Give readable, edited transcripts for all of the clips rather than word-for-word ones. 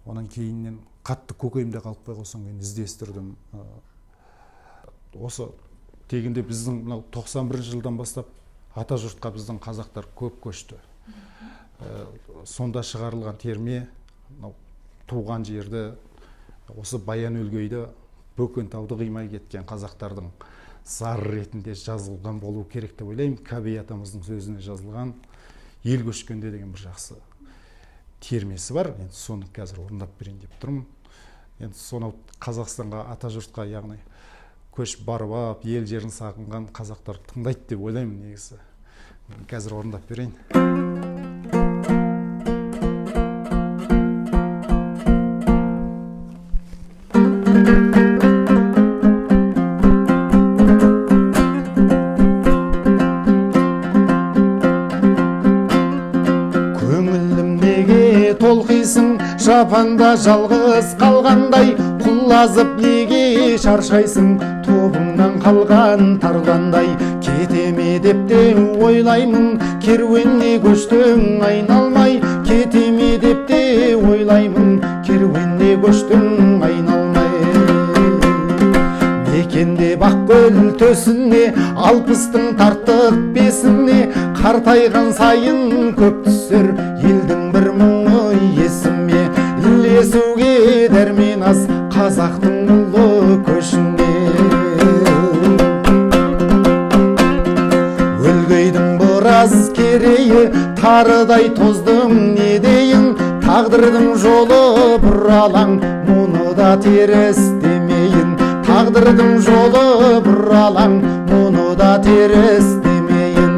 Онан кейіннен қатты көкейімде қалып қойған кейін іздестірдім. Осы тегінде біздің 91 жылдан бастап ата жұртқа біздің қазақтар көп көшті. Сонда шығарылған терме туған жерді, осы Баян Өлгейді, Бөкентауды қимай кеткен қазақтардың зары ретінде жазылған болу керек деп ойлаймын. Кәби атамыздың сөзіне жазылған ел көшкенде деген бір жақсы термесі бар. Енді соны қазір орындап берейін деп тұрмын. Енді соны Қазақстанға, ата жұртқа, яғни көш барып, ел жерін сағынған қазақтар тыңдайды деп ойлаймын негізі. Қазір орындап берейін. Көңілім неге толқисың, жапанда жалғыз қалғандай, құлазып неге шаршайсың, тобыңнан қалған тарландай. Кетеме деп те ойлаймын, керуенне көштің айналмай. Кетеме деп те ойлаймын, керуенне көштің айналмай. Мекенде Бақкөл төсіне, алпыстың тарттық бесіне, қартайған сайын көп түсер елдің бір мұңы есіме. Ілесуге дәрмен аз қазақтың ұлы көшінде. Өлгейдің біраз керейі, тарыдай тоздың не дейін, тағдырдың жолы бұралаң, мұны да теріс демейін. Тағдырдың жолы бұралаң, мұны да теріс демейін.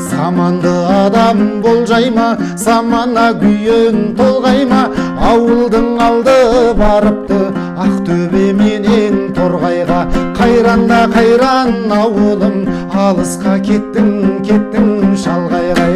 Заманды адам болжайма, замана күйін толғайма. Ауылдың алды барыпты Ақтөбе менен Торғайға. Қайранда қайран ауылым, алысқа кеттің шалғайға.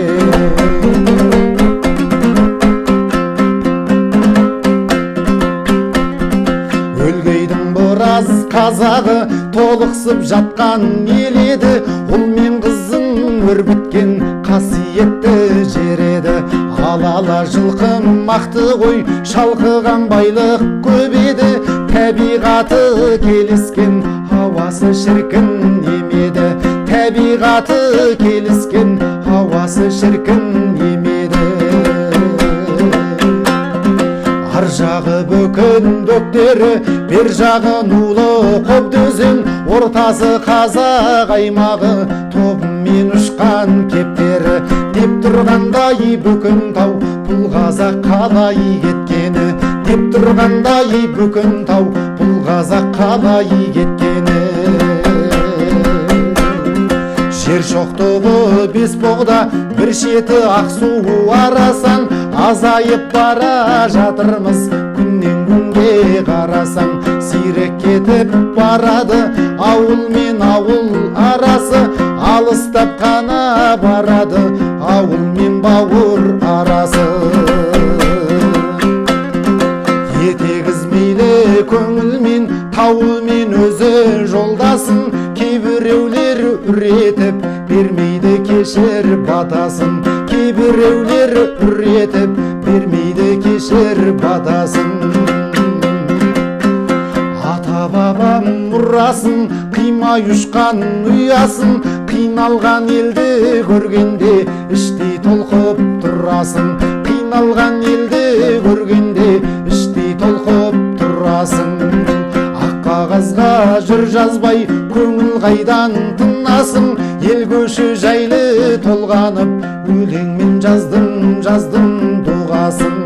Өлгейдің біраз қазағы толықсып жатқан ел еді. Ұл мен қызың өрбіткен қасиетті жер еді. Алала жылқы мақты қой, шалқыған байлық көп еді. Табиғаты келіскен, ауасы шіркін емеді. Табиғаты келіскен, ауасы шіркін емеді. Ар жағы бөкен бөктері, бер жағы нулы қобдөзен, ортасы қазақ аймағы, тобымен ұшқан кептері. Деп тұрғандай Бөкентау, бұл қазақ қалай кеткені. Деп тұрғандай Бөкентау, бұл қазақ қалай кеткені. Жер шоқтығы бес боғда, бір шеті Ақсу арасан, азайып бара жатырмыз күннен күнге қарасаң. Сирек кетіп барады ауыл мен ауыл арасы, алыстап қана барады ауыл мен бауыр арасы. Етегізмейлі көңілмен, тауымен өзі жолдасын. Кейбіреулер үретіп бермейді кешір батасын. Кейбіреулер үретіп бермейді кешір батасын. Ата-бабам мұрасын, қимай ұшқан ұясын. Қиналған елді көргенде іштей толқып тұрасың. Қиналған елді көргенде іштей толқып тұрасың. Ақ қағазға жыр жазбай көңіл қайдан тынасың. Ел көші жайлы толғанып өлеңмен жаздым дұғасын.